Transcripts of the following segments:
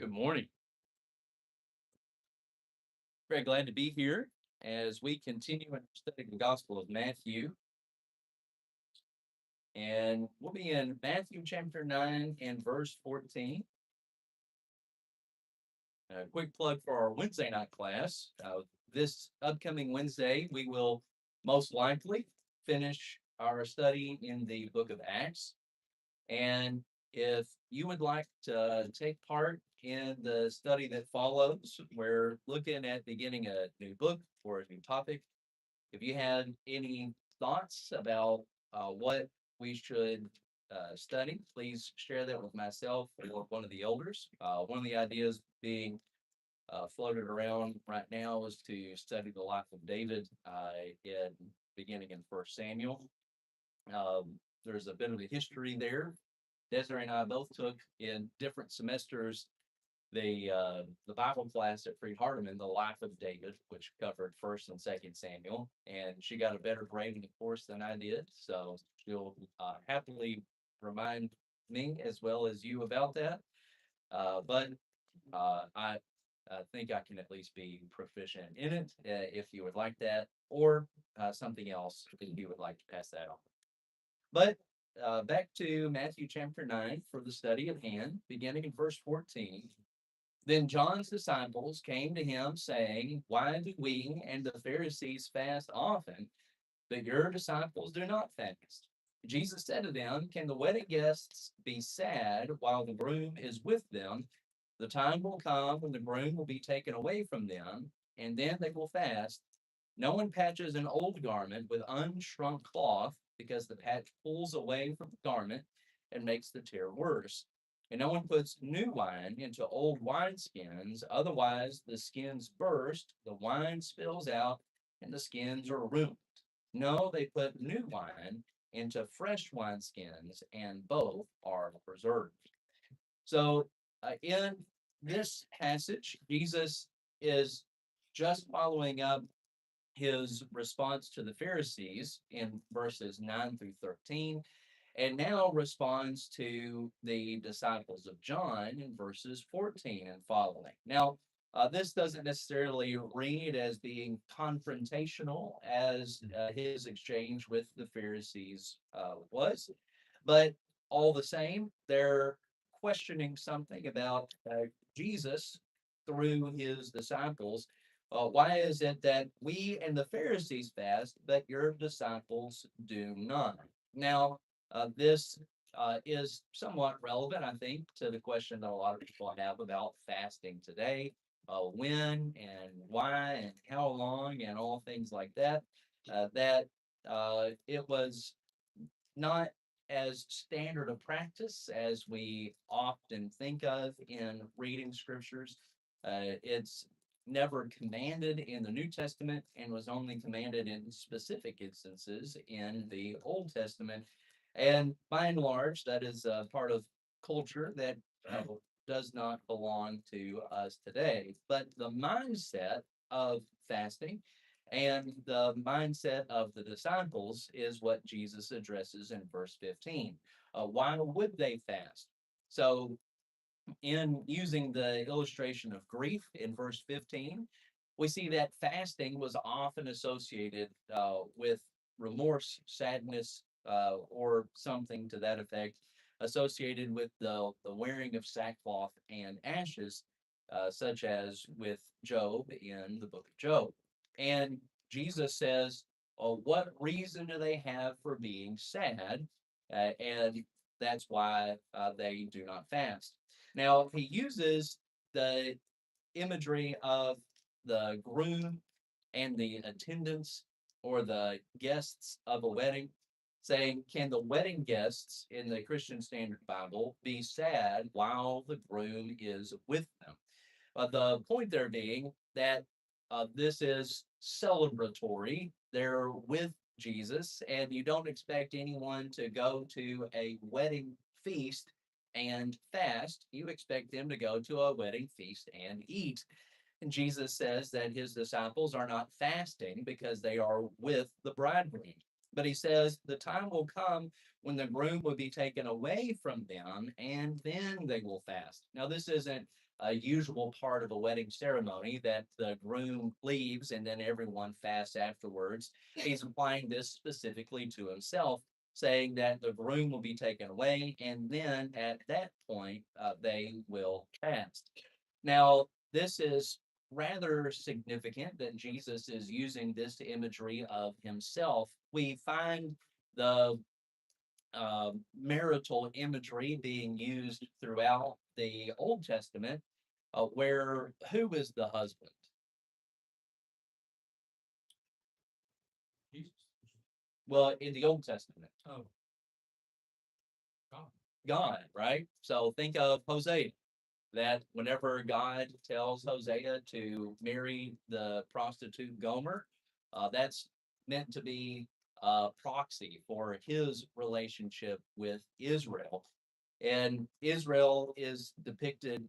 Good morning. Very glad to be here as we continue in studying the Gospel of Matthew. And we'll be in Matthew chapter 9 and verse 14. A quick plug for our Wednesday night class. This upcoming Wednesday, we will most likely finish our study in the book of Acts. And if you would like to take part in the study that follows, we're looking at beginning a new book or a new topic. If you had any thoughts about what we should study, please share that with myself or one of the elders. One of the ideas being floated around right now is to study the life of David in beginning in First Samuel. There's a bit of a history there. Desiree and I both took in different semesters the Bible class at Freed Hardeman, The Life of David, which covered First and Second Samuel, and she got a better grade in the course than I did. So she'll happily remind me as well as you about that. But I think I can at least be proficient in it if you would like that, or something else that you would like to pass that on. But back to Matthew chapter 9 for the study at hand, beginning in verse 14. Then John's disciples came to him, saying, Why do we and the Pharisees fast often, but your disciples do not fast? Jesus said to them, Can the wedding guests be sad while the groom is with them? The time will come when the groom will be taken away from them, and then they will fast. No one patches an old garment with unshrunk cloth, because the patch pulls away from the garment and makes the tear worse. And no one puts new wine into old wineskins, otherwise the skins burst, the wine spills out, and the skins are ruined. No, they put new wine into fresh wineskins, and both are preserved. So, in this passage, Jesus is just following up his response to the Pharisees in verses 9 through 13, and now responds to the disciples of John in verses 14 and following. Now, this doesn't necessarily read as being confrontational as his exchange with the Pharisees was, but all the same, they're questioning something about Jesus through his disciples. Why is it that we and the Pharisees fast, but your disciples do not? Now, this is somewhat relevant, I think, to the question that a lot of people have about fasting today. When and why and how long and all things like that. It was not as standard of practice as we often think of in reading scriptures. It's never commanded in the New Testament and was only commanded in specific instances in the Old Testament. And by and large, that is a part of culture that does not belong to us today. But the mindset of fasting and the mindset of the disciples is what Jesus addresses in verse 15. Why would they fast? So, in using the illustration of grief in verse 15, we see that fasting was often associated with remorse, sadness, or something to that effect, associated with the wearing of sackcloth and ashes, such as with Job in the book of Job. And Jesus says, oh, what reason do they have for being sad? And that's why they do not fast. Now, he uses the imagery of the groom and the attendants or the guests of a wedding, saying, Can the wedding guests in the Christian Standard Bible be sad while the groom is with them? The point there being that this is celebratory. They're with Jesus, and you don't expect anyone to go to a wedding feast and fast. You expect them to go to a wedding feast and eat. And Jesus says that his disciples are not fasting because they are with the bridegroom. But he says the time will come when the groom will be taken away from them, and then they will fast. Now, this isn't a usual part of a wedding ceremony that the groom leaves and then everyone fasts afterwards. He's applying this specifically to himself, saying that the groom will be taken away, and then at that point, they will fast. Now, this is rather significant that Jesus is using this imagery of himself. We find the marital imagery being used throughout the Old Testament, where who is the husband? Jesus. Well, in the Old Testament, Oh, God. God, right? So think of Hosea, that whenever God tells Hosea to marry the prostitute Gomer, that's meant to be a proxy for his relationship with Israel. And Israel is depicted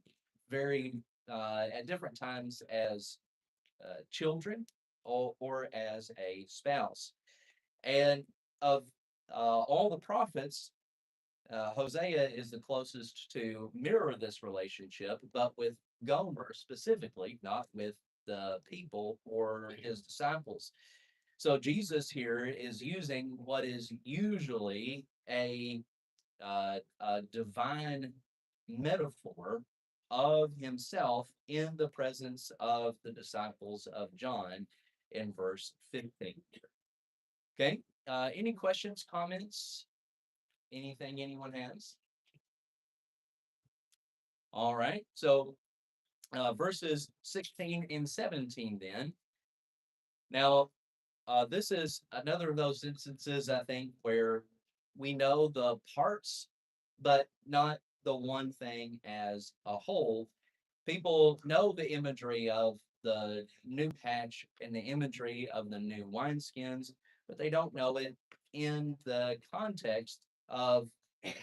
very at different times as children or as a spouse. And of all the prophets, Hosea is the closest to mirror this relationship, but with Gomer specifically, not with the people or his disciples. So Jesus here is using what is usually a divine metaphor of himself in the presence of the disciples of John in verse 15. Okay, any questions, comments, anything anyone has? All right, so verses 16 and 17 then. Now, this is another of those instances, I think, where we know the parts, but not the one thing as a whole. People know the imagery of the new patch and the imagery of the new wineskins, but they don't know it in the context of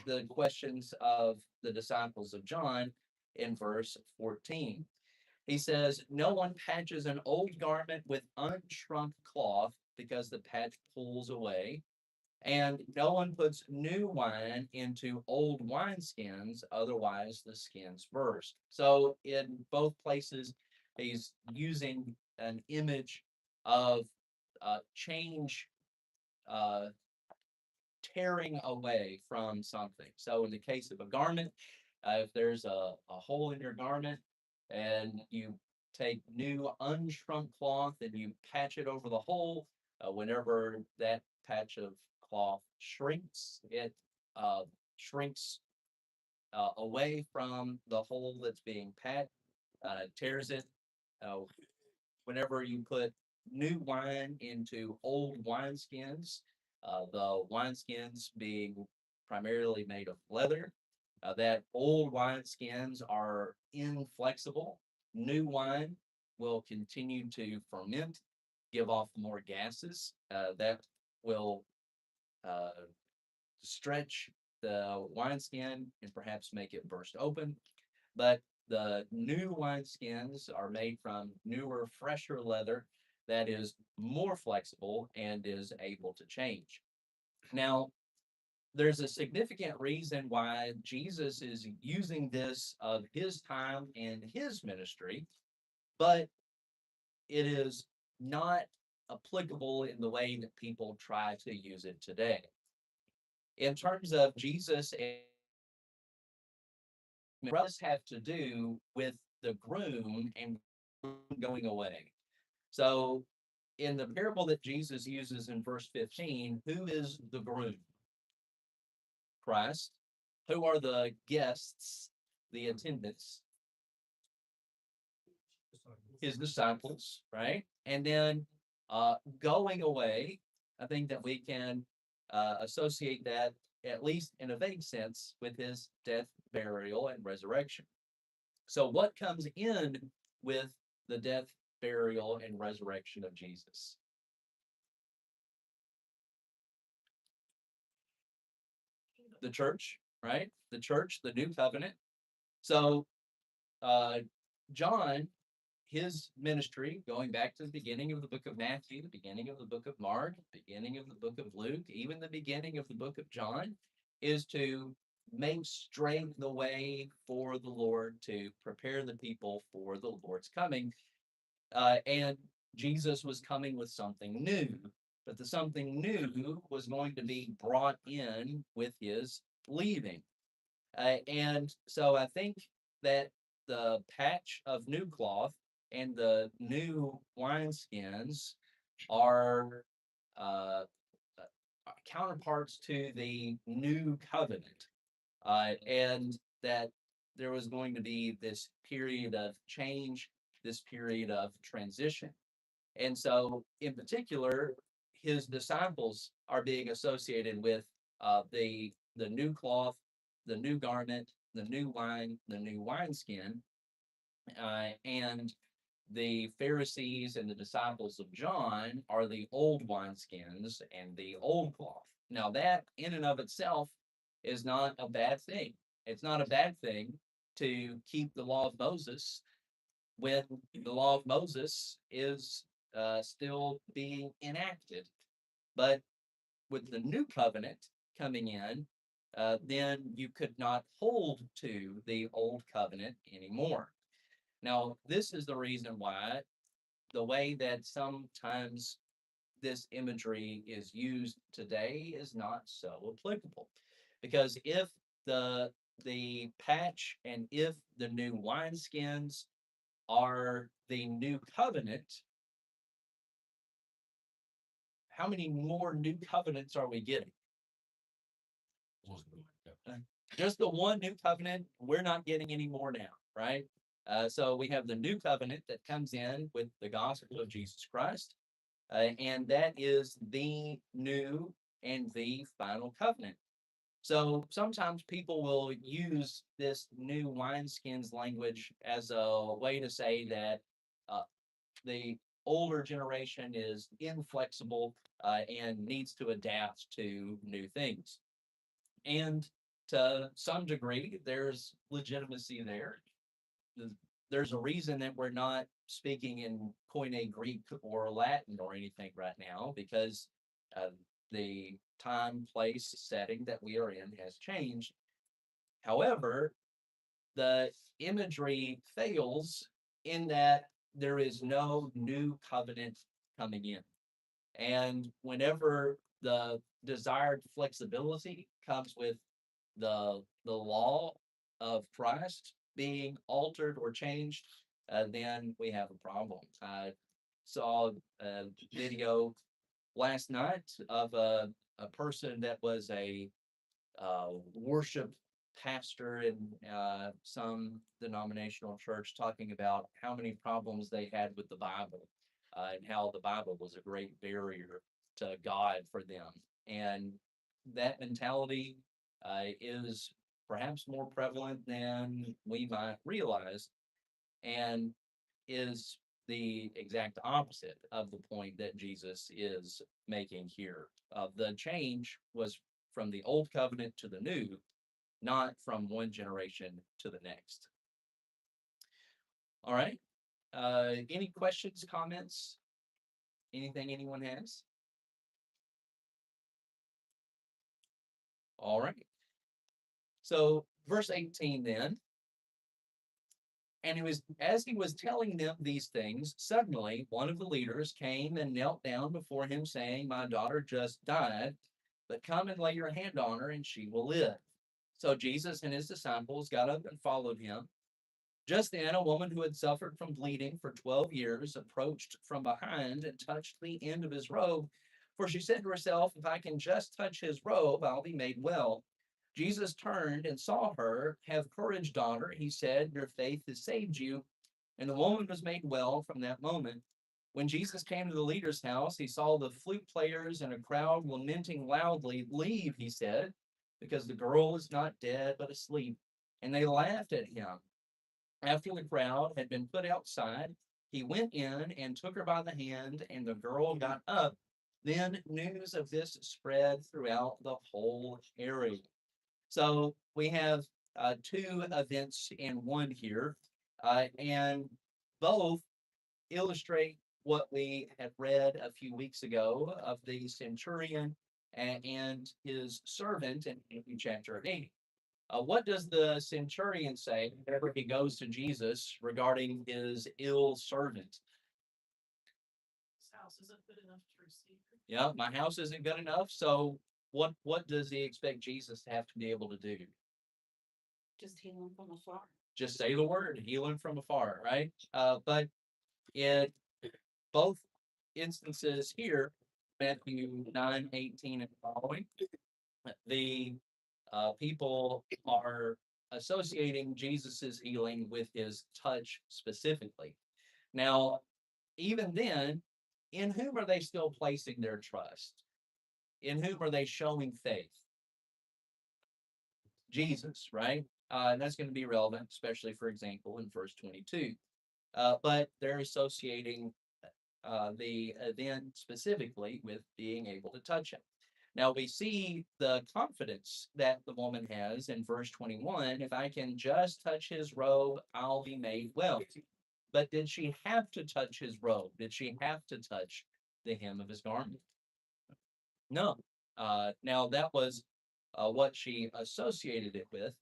the questions of the disciples of John in verse 14. He says, no one patches an old garment with unshrunk cloth because the patch pulls away. And no one puts new wine into old wineskins, otherwise the skins burst. So in both places, he's using an image of change uh, tearing away from something. So in the case of a garment, if there's a hole in your garment and you take new unshrunk cloth and you patch it over the hole, whenever that patch of cloth shrinks, it shrinks away from the hole that's being patched, tears it. Uh, Whenever you put new wine into old wineskins, the wineskins being primarily made of leather, that old wineskins are inflexible. New wine will continue to ferment, give off more gases that will uh, stretch the wineskin and perhaps make it burst open. But the new wineskins are made from newer, fresher leather that is more flexible and is able to change. Now, there's a significant reason why Jesus is using this of his time and his ministry, but it is not applicable in the way that people try to use it today. In terms of Jesus, it does have to do with the groom and going away. So, in the parable that Jesus uses in verse 15, who is the groom? Christ. Who are the guests, the attendants? His disciples, right? And then going away, I think that we can associate that, at least in a vague sense, with his death, burial, and resurrection. So, what comes in with the death, burial, and resurrection of Jesus? The church, right? The church, the new covenant. So, uh, John his ministry, going back to the beginning of the book of Matthew, the beginning of the book of Mark, beginning of the book of Luke, even the beginning of the book of John, is to make straight the way for the Lord, to prepare the people for the Lord's coming. And Jesus was coming with something new, but the something new was going to be brought in with his leaving. And so I think that the patch of new cloth and the new wineskins are uh, counterparts to the new covenant, and that there was going to be this period of change, this period of transition. And so, in particular, his disciples are being associated with the new cloth, the new garment, the new wine, the new wineskin, and the Pharisees and the disciples of John are the old wineskins and the old cloth. Now, that in and of itself is not a bad thing. It's not a bad thing to keep the law of Moses when the law of Moses is still being enacted. But with the new covenant coming in, then you could not hold to the old covenant anymore. Now, this is the reason why the way that sometimes this imagery is used today is not so applicable. Because if the patch and if the new wineskins are the new covenant, how many more new covenants are we getting? Just the one new covenant. We're not getting any more now, right? So we have the new covenant that comes in with the gospel of Jesus Christ, and that is the new and the final covenant. So sometimes people will use this new wineskins language as a way to say that uh, the older generation is inflexible and needs to adapt to new things. And to some degree, there's legitimacy there. There's a reason that we're not speaking in Koine Greek or Latin or anything right now because uh, the time, place, setting that we are in has changed. However, the imagery fails in that there is no new covenant coming in. And whenever the desired flexibility comes with the law of Christ being altered or changed, then we have a problem. I saw a video last night of a person that was a worship pastor in some denominational church talking about how many problems they had with the Bible and how the Bible was a great barrier to God for them. And that mentality is perhaps more prevalent than we might realize and is the exact opposite of the point that Jesus is making here. The change was from the old covenant to the new, not from one generation to the next. All right. Any questions, comments? Anything anyone has? All right. So, verse 18 then. And it was as he was telling them these things, suddenly one of the leaders came and knelt down before him, saying, "My daughter just died, but come and lay your hand on her, and she will live." So Jesus and his disciples got up and followed him. Just then, a woman who had suffered from bleeding for 12 years approached from behind and touched the end of his robe. For she said to herself, "If I can just touch his robe, I'll be made well." Jesus turned and saw her. "Have courage, daughter," he said. "Your faith has saved you." And the woman was made well from that moment. When Jesus came to the leader's house, he saw the flute players and a crowd lamenting loudly. "Leave," he said, "because the girl is not dead, but asleep." And they laughed at him. After the crowd had been put outside, he went in and took her by the hand, and the girl got up. Then news of this spread throughout the whole area. So we have two events in one here, and both illustrate what we had read a few weeks ago of the centurion and his servant in Matthew chapter 8. What does the centurion say whenever he goes to Jesus regarding his ill servant? His house isn't good enough to receive her. Yeah, my house isn't good enough. So what does he expect Jesus to have to be able to do? Just healing from afar. Just say the word, healing from afar, right? But in both instances here, Matthew 9:18 and following, the people are associating Jesus's healing with his touch specifically. Now, even then, in whom are they still placing their trust? In whom are they showing faith? Jesus, right? And that's going to be relevant, especially, for example, in verse 22. But they're associating the event specifically with being able to touch him. Now we see the confidence that the woman has in verse 21. If I can just touch his robe, I'll be made well. But did she have to touch his robe? Did she have to touch the hem of his garment? No. Now that was what she associated it with.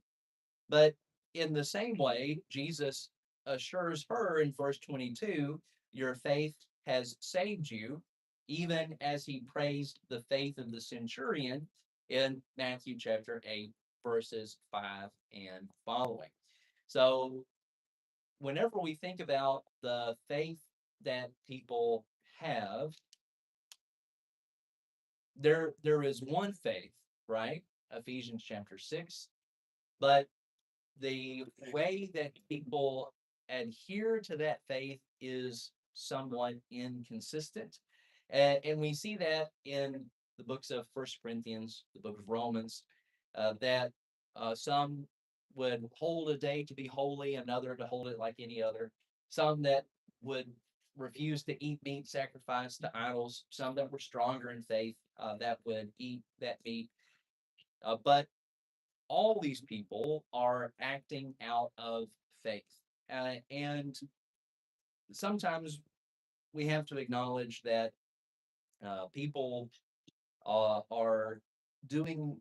But in the same way, Jesus assures her in verse 22, your faith has saved you, even as he praised the faith of the centurion in Matthew chapter 8, verses 5 and following. So, whenever we think about the faith that people have, there is one faith, right? Ephesians chapter 6. But the way that people adhere to that faith is somewhat inconsistent. And we see that in the books of First Corinthians, the book of Romans, that some would hold a day to be holy, another to hold it like any other. Some that would refuse to eat meat sacrificed to idols. Some that were stronger in faith that would eat that meat. But all these people are acting out of faith. And sometimes we have to acknowledge that people are doing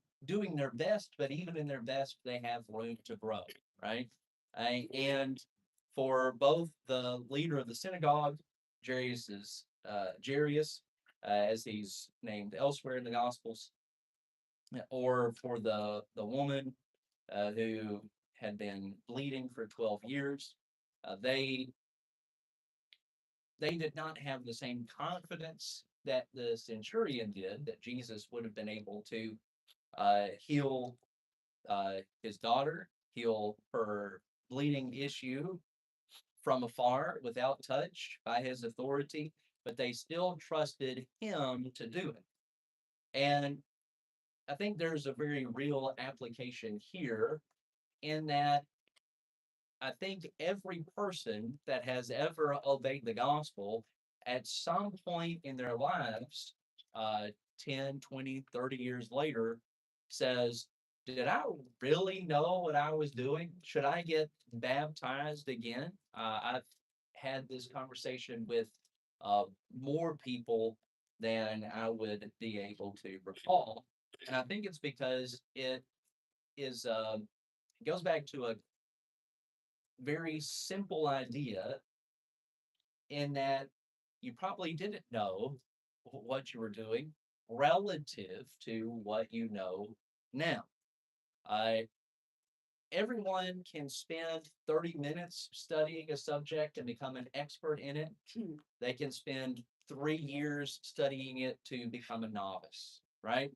their best, but even in their best, they have room to grow, right? And for both the leader of the synagogue, Jairus, as he's named elsewhere in the Gospels, or for the woman who had been bleeding for 12 years. They did not have the same confidence that the centurion did, that Jesus would have been able to heal his daughter, heal her bleeding issue from afar without touch by his authority, but they still trusted him to do it. And I think there's a very real application here in that I think every person that has ever obeyed the gospel at some point in their lives, 10, 20, 30 years later, says, did I really know what I was doing? Should I get baptized again? I've had this conversation with more people than I would be able to recall. And I think it's because it goes back to a very simple idea in that you probably didn't know what you were doing relative to what you know now. I Everyone can spend 30 minutes studying a subject and become an expert in it. They can spend 3 years studying it to become a novice, right?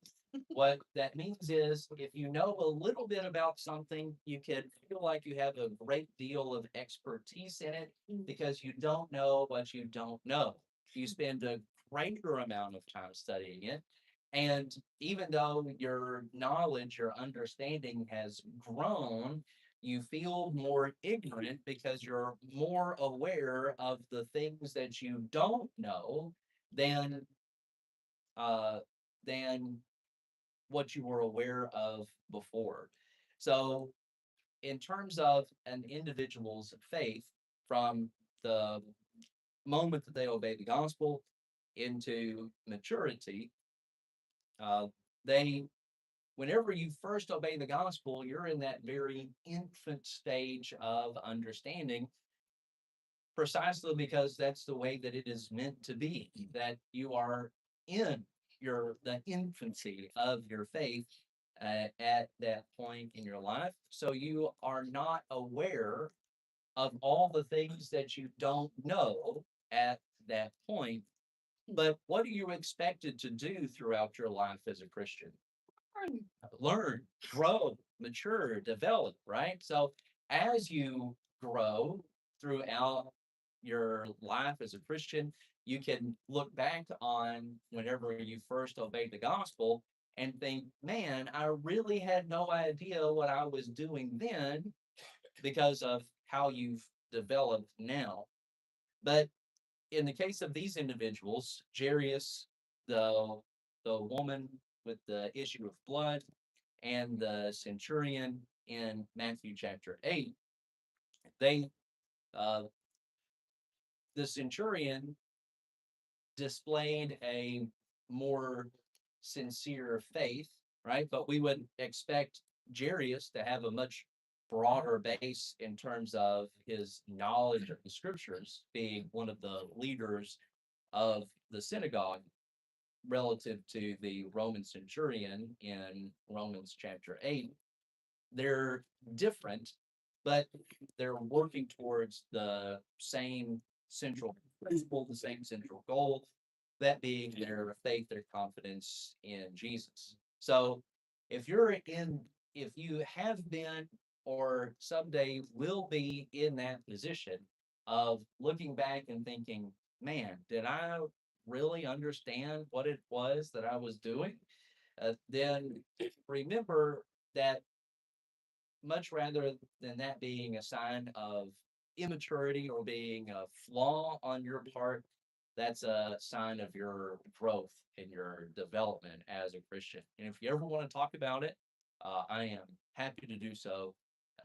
What that means is if you know a little bit about something, you can feel like you have a great deal of expertise in it because you don't know what you don't know. You spend a greater amount of time studying it. And even though your knowledge, your understanding has grown, you feel more ignorant because you're more aware of the things that you don't know than uh, than what you were aware of before. So, in terms of an individual's faith, from the moment that they obey the gospel into maturity, uh, they, whenever you first obey the gospel, you're in that very infant stage of understanding, precisely because that's the way that it is meant to be, that you are in the infancy of your faith at that point in your life. So you are not aware of all the things that you don't know at that point. But what are you expected to do throughout your life as a Christian? Learn, grow, mature, develop, right? So as you grow throughout your life as a Christian, you can look back on whenever you first obeyed the gospel and think, man, I really had no idea what I was doing then because of how you've developed now. But in the case of these individuals, Jairus, the woman with the issue of blood, and the centurion in Matthew chapter 8, they uh, the centurion displayed a more sincere faith, right? But we would expect Jairus to have a much broader base in terms of his knowledge of the scriptures, being one of the leaders of the synagogue relative to the Roman centurion in Romans chapter 8. They're different, but they're working towards the same central principle, the same central goal, that being their faith, their confidence in Jesus. So if you're in, if you have been or someday will be in that position of looking back and thinking, man, did I really understand what it was that I was doing? Then remember that much rather than that being a sign of immaturity or being a flaw on your part, that's a sign of your growth and your development as a Christian. And if you ever want to talk about it, I am happy to do so.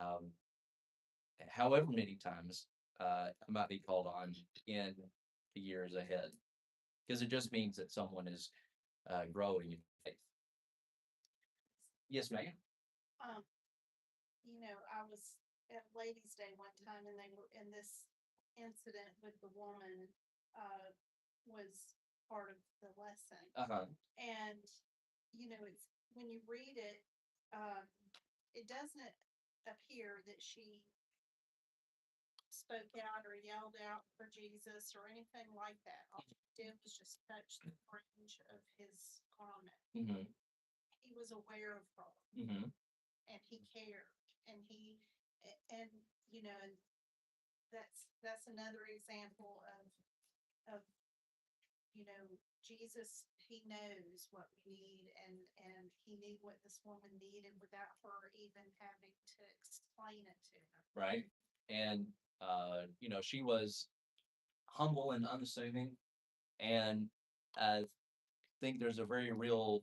Um, However many times I might be called on in the years ahead, because it just means that someone is growing in faith. Yes, ma'am. Um, I was at Ladies' Day one time and they were in this incident with the woman, was part of the lesson. Uh-huh. And, it's, when you read it, um, it doesn't appear that she spoke out or yelled out for Jesus or anything like that. All she did was just touch the fringe of his garment. Mm-hmm. He was aware of her Mm-hmm. and he cared and and and that's another example of Jesus. He knows what we need, and he knew what this woman needed without her even having to explain it to her. Right. And she was humble and unassuming. And I think there's a very real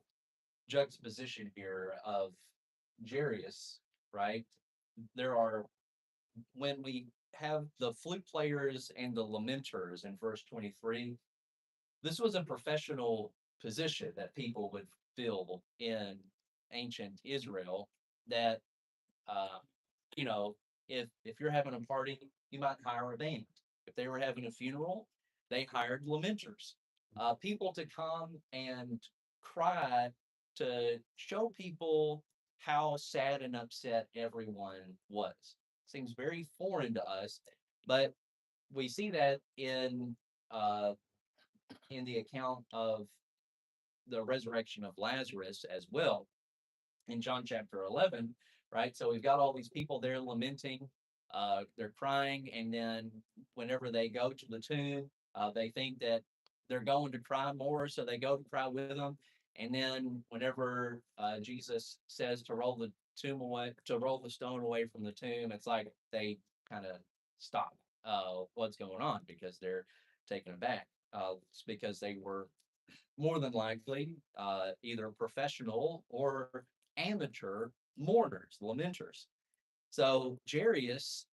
juxtaposition here of Jairus, right? There are, when we have the flute players and the lamenters in verse 23, this was a professional position that people would fill in ancient Israel. That uh, you know, if you're having a party, you might hire a band. If they were having a funeral, they hired lamenters, people to come and cry to show people how sad and upset everyone was. Seems very foreign to us, but we see that uh, in the account of the resurrection of Lazarus as well in John chapter 11, right? So we've got all these people there lamenting, they're crying, and then whenever they go to the tomb, they think that they're going to cry more, so they go to cry with them. And then whenever Jesus says to roll the tomb away, to roll the stone away from the tomb, it's like they kind of stop what's going on because they're taken aback. It's because they were more than likely either professional or amateur mourners, lamenters. So Jairus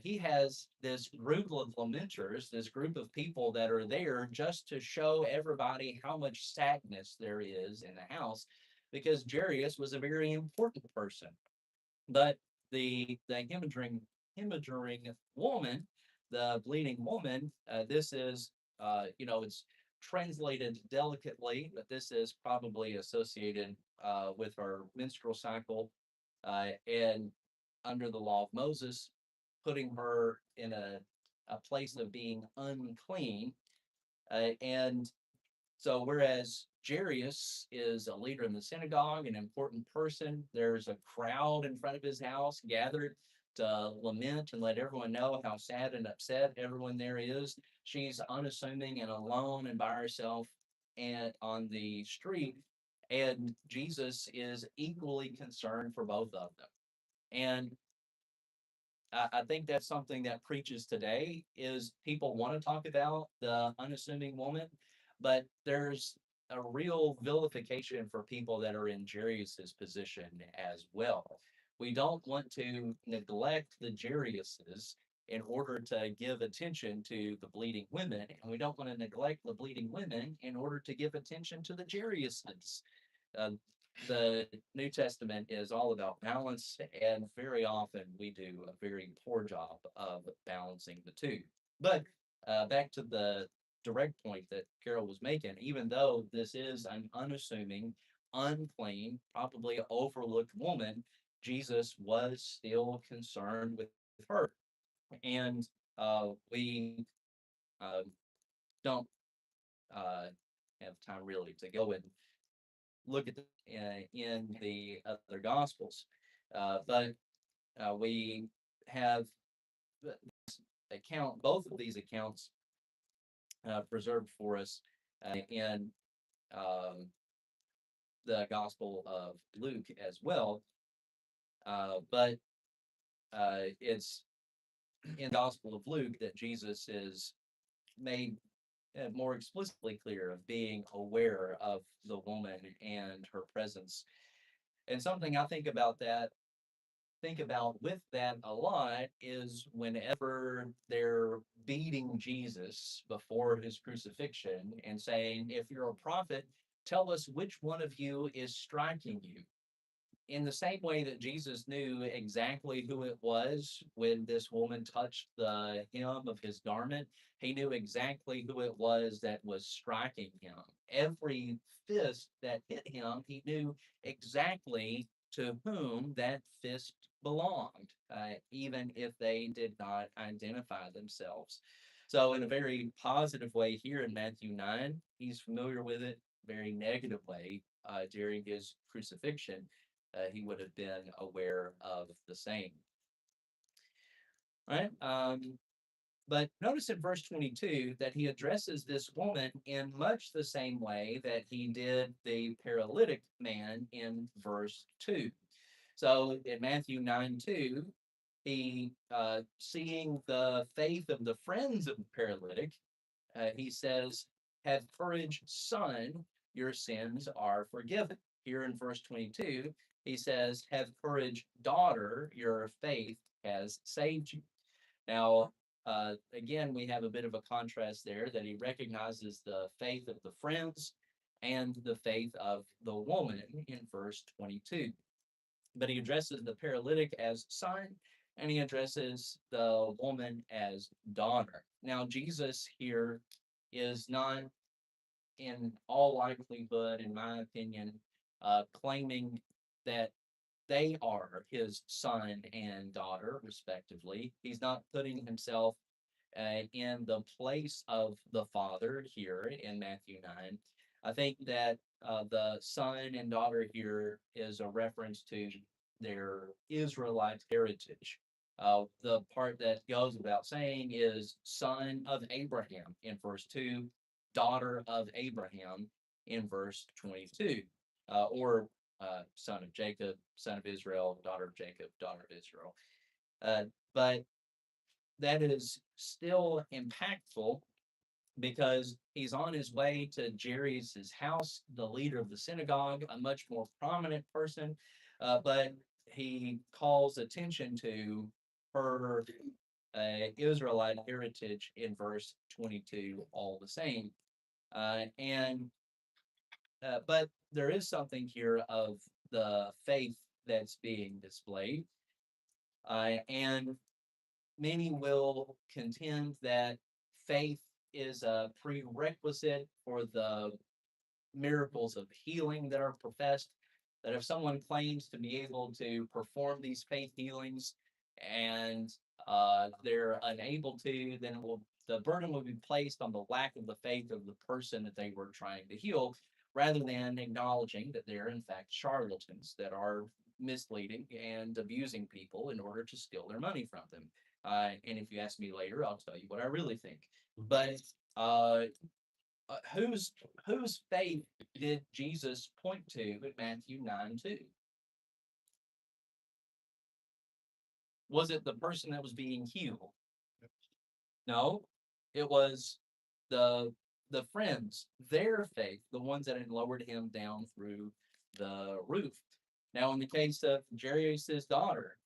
he has this group of lamenters, this group of people that are there just to show everybody how much sadness there is in the house, because Jairus was a very important person. But the hemorrhaging woman, the bleeding woman, this is it's translated delicately, but this is probably associated with her menstrual cycle, and under the law of Moses, putting her in a place of being unclean. And so, whereas Jairus is a leader in the synagogue, an important person, there's a crowd in front of his house gathered to lament and let everyone know how sad and upset everyone there is. She's unassuming and alone and by herself and on the street. And Jesus is equally concerned for both of them. And I think that's something that preaches today is people want to talk about the unassuming woman, but there's a real vilification for people that are in Jairus's position as well. We don't want to neglect the Jariuses in order to give attention to the bleeding women, and we don't want to neglect the bleeding women in order to give attention to the Jariuses. Uh, the New Testament is all about balance, and very often we do a very poor job of balancing the two. But back to the direct point that Carol was making, even though this is an unassuming, unclean, probably overlooked woman, Jesus was still concerned with her. And we uh, don't have time really to go and look at in the other gospels. But we have both of these accounts preserved for us in um, the Gospel of Luke as well. But it's in the Gospel of Luke that Jesus is made more explicitly clear of being aware of the woman and her presence. And something I think about with that a lot is whenever they're beating Jesus before his crucifixion and saying, if you're a prophet, tell us which one of you is striking you. In the same way that Jesus knew exactly who it was when this woman touched the hem of his garment, he knew exactly who it was that was striking him. Every fist that hit him, he knew exactly to whom that fist belonged, even if they did not identify themselves. So, in a very positive way, here in Matthew 9, he's familiar with it. Very negative way during his crucifixion, he would have been aware of the same. Right? But notice in verse 22 that he addresses this woman in much the same way that he did the paralytic man in verse 2. So in Matthew 9:2, he, seeing the faith of the friends of the paralytic, he says, have courage, son, your sins are forgiven. Here in verse 22, he says, have courage, daughter, your faith has saved you. Now, again, we have a bit of a contrast there that he recognizes the faith of the friends and the faith of the woman in verse 22. But he addresses the paralytic as son, and he addresses the woman as daughter. Now, Jesus here is not, in all likelihood, in my opinion, claiming that they are his son and daughter, respectively. He's not putting himself in the place of the father here in Matthew 9. I think that the son and daughter here is a reference to their Israelite heritage. The part that goes without saying is son of Abraham in verse 2, daughter of Abraham in verse 22, or son of Jacob, son of Israel, daughter of Jacob, daughter of Israel. But that is still impactful because he's on his way to Jairus' house, the leader of the synagogue, a much more prominent person, but he calls attention to her Israelite heritage in verse 22 all the same. But there is something here of the faith that's being displayed. And many will contend that faith is a prerequisite for the miracles of healing that are professed. That if someone claims to be able to perform these faith healings and they're unable to, then the burden will be placed on the lack of the faith of the person that they were trying to heal, rather than acknowledging that they're in fact charlatans that are misleading and abusing people in order to steal their money from them. And if you ask me later, I'll tell you what I really think. But uh, whose faith did Jesus point to in Matthew 9:2? Was it the person that was being healed? No, it was the the friends, their faith, the ones that had lowered him down through the roof. Now, in the case of Jairus' daughter,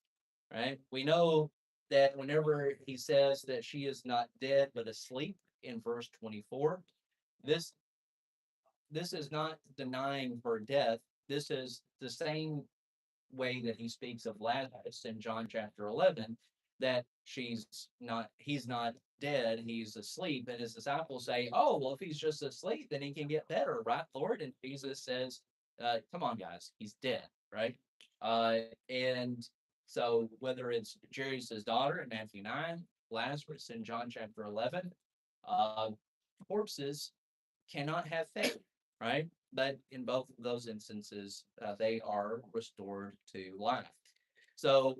right, we know that whenever he says that she is not dead but asleep in verse 24, this this is not denying her death. This is the same way that he speaks of Lazarus in John chapter 11, that he's not dead, he's asleep. And his disciples say, oh, well, if he's just asleep, then he can get better, right, Lord? And Jesus says, come on, guys, he's dead, right? And so whether it's Jairus' daughter in Matthew 9, Lazarus in John chapter 11, uh, corpses cannot have faith, right? But in both of those instances, they are restored to life. So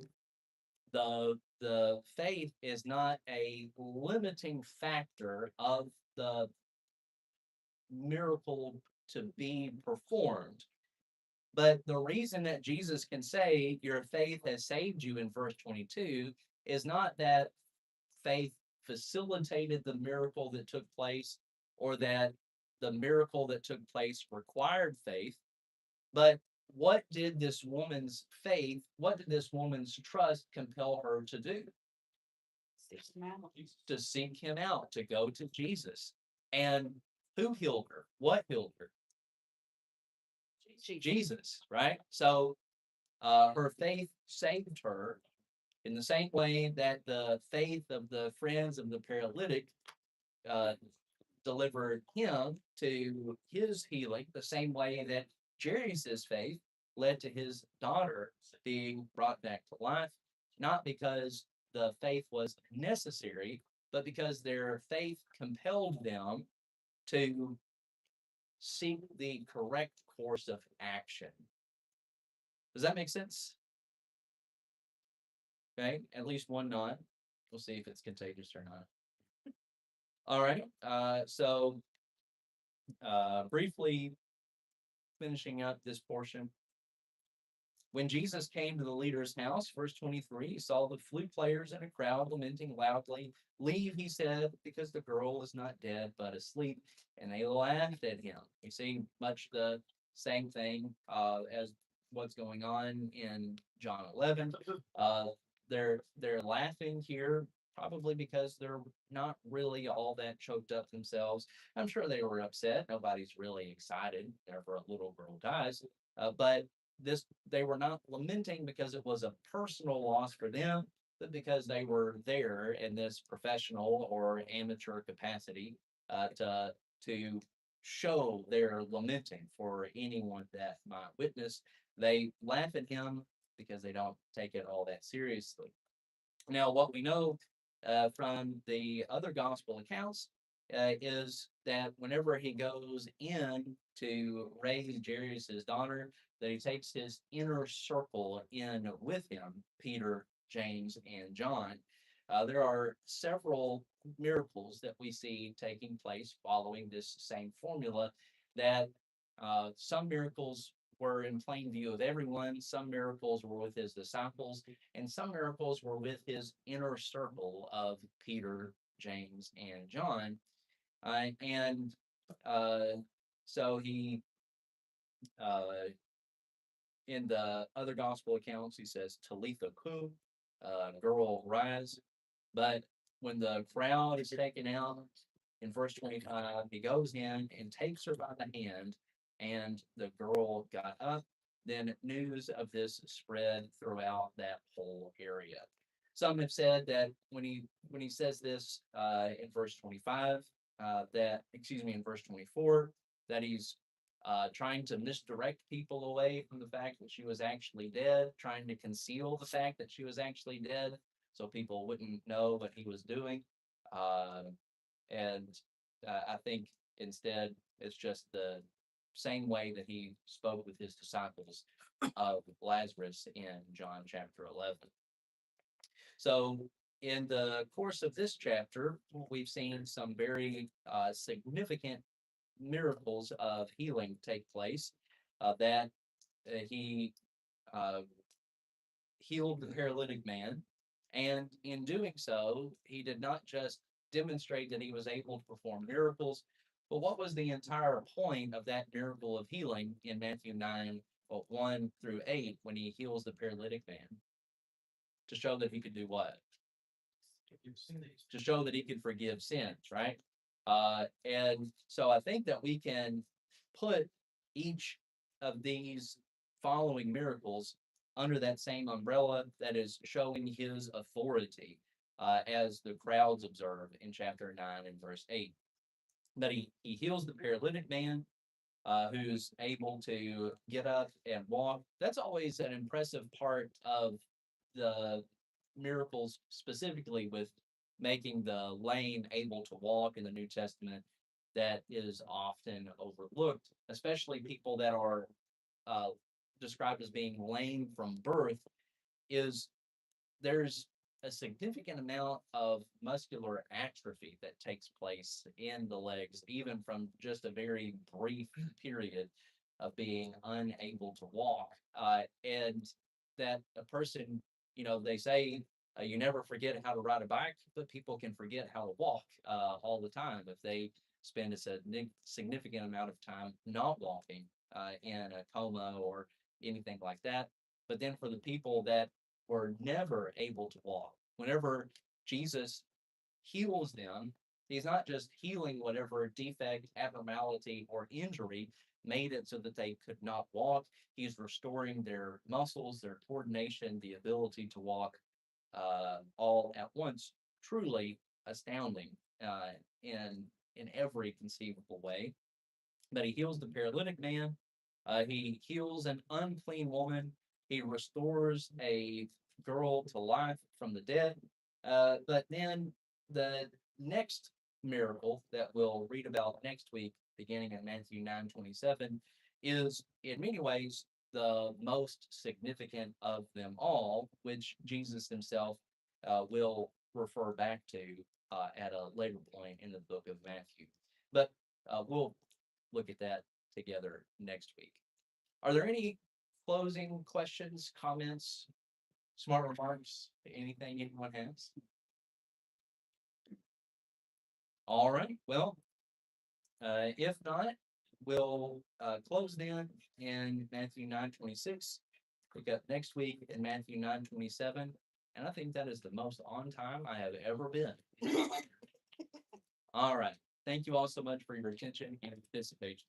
the faith is not a limiting factor of the miracle to be performed. But the reason that Jesus can say your faith has saved you in verse 22 is not that faith facilitated the miracle that took place, or that the miracle that took place required faith, but what did this woman's faith, what did this woman's trust compel her to do? To seek him out, to go to Jesus. And who healed her? What healed her? Jesus, right? So her faith saved her in the same way that the faith of the friends of the paralytic uh, delivered him to his healing, the same way that Jairus' faith led to his daughter being brought back to life, not because the faith was necessary, but because their faith compelled them to seek the correct course of action. Does that make sense? Okay, at least one nod. We'll see if it's contagious or not. All right, so briefly finishing up this portion. When Jesus came to the leader's house, verse 23, he saw the flute players and a crowd lamenting loudly. Leave, he said, because the girl is not dead, but asleep. And they laughed at him. You see much the same thing as what's going on in John 11. They're laughing here, probably because they're not really all that choked up themselves. I'm sure they were upset. Nobody's really excited whenever a little girl dies. But they were not lamenting because it was a personal loss for them, but because they were there in this professional or amateur capacity to show their lamenting for anyone that might witness. They laugh at him because they don't take it all that seriously. Now, what we know from the other gospel accounts is that whenever he goes in to raise Jairus' daughter, that he takes his inner circle in with him, Peter, James, and John. There are several miracles that we see taking place following this same formula, that some miracles were in plain view of everyone, some miracles were with his disciples, and some miracles were with his inner circle of Peter, James, and John. And so he, in the other gospel accounts, he says, Talitha cum, girl, rise. But when the crowd is taken out in verse 25, he goes in and takes her by the hand, and the girl got up. Then news of this spread throughout that whole area. Some have said that when he says this in verse 25, in verse 24, that he's trying to misdirect people away from the fact that she was actually dead, trying to conceal the fact that she was actually dead, so people wouldn't know what he was doing. Um, and I think instead it's just the same way that he spoke with his disciples of Lazarus in John chapter 11. So in the course of this chapter, we've seen some very significant miracles of healing take place. That he uh, healed the paralytic man, and in doing so, he did not just demonstrate that he was able to perform miracles, but what was the entire point of that miracle of healing in Matthew 9, 1 through 8, when he heals the paralytic man? To show that he could do what? To show that he could forgive sins, right? And so I think that we can put each of these following miracles under that same umbrella that is showing his authority, as the crowds observe in chapter 9 and verse 8. That he heals the paralytic man, who's able to get up and walk. That's always an impressive part of the miracles, specifically with making the lame able to walk in the New Testament, that is often overlooked, especially people that are uh, described as being lame from birth, is there's a significant amount of muscular atrophy that takes place in the legs, even from just a very brief period of being unable to walk. And that a person, they say you never forget how to ride a bike, but people can forget how to walk all the time if they spend a significant amount of time not walking in a coma or anything like that. But then for the people that were never able to walk, whenever Jesus heals them, he's not just healing whatever defect, abnormality, or injury made it so that they could not walk. He's restoring their muscles, their coordination, the ability to walk all at once. Truly astounding in every conceivable way. But he heals the paralytic man. He heals an unclean woman. He restores a girl to life from the dead. But then the next miracle that we'll read about next week, beginning in Matthew 9:27, is in many ways the most significant of them all, which Jesus himself will refer back to at a later point in the book of Matthew. But we'll look at that together next week. Are there any closing questions, comments, smart remarks, anything anyone has? All right, well, if not, we'll close then in Matthew 9:26, pick up next week in Matthew 9:27, and I think that is the most on time I have ever been. All right, thank you all so much for your attention and participation.